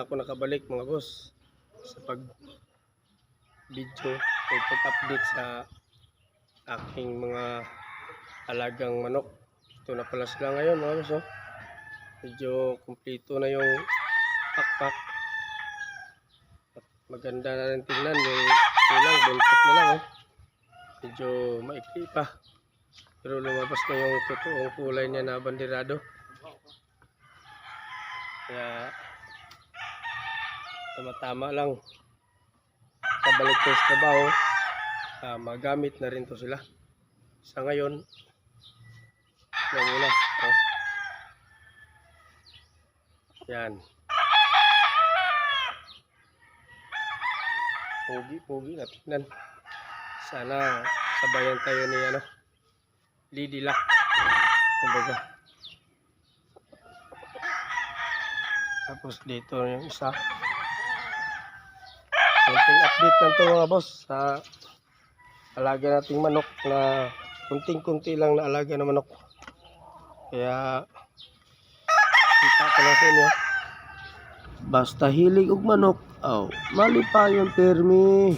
na ako nakabalik mga boss sa video o pag-update sa aking mga alagang manok. Ito na pala sila ngayon mga boss, oh. Medyo kumpleto na yung pakpak at maganda na rin tingnan yung tulang, buntot na lang, oh. Medyo maikli pa pero lumabas na yung totoong kulay niya na bandirado. Kaya tama-tama lang kabalik ko sa trabaho, magamit na rin to sila. Sa ngayon yan muna, oh. Yan, pogi na tingnan. Sana sabayan tayo ni Lidilak kumbaga. Tapos dito yung isa. Kunting update lang to mga boss sa alaga nating manok na kunting-kunti lang na alaga na manok. Kaya kita ko lang sa inyo. Basta hilig og manok, mali pa yung permi.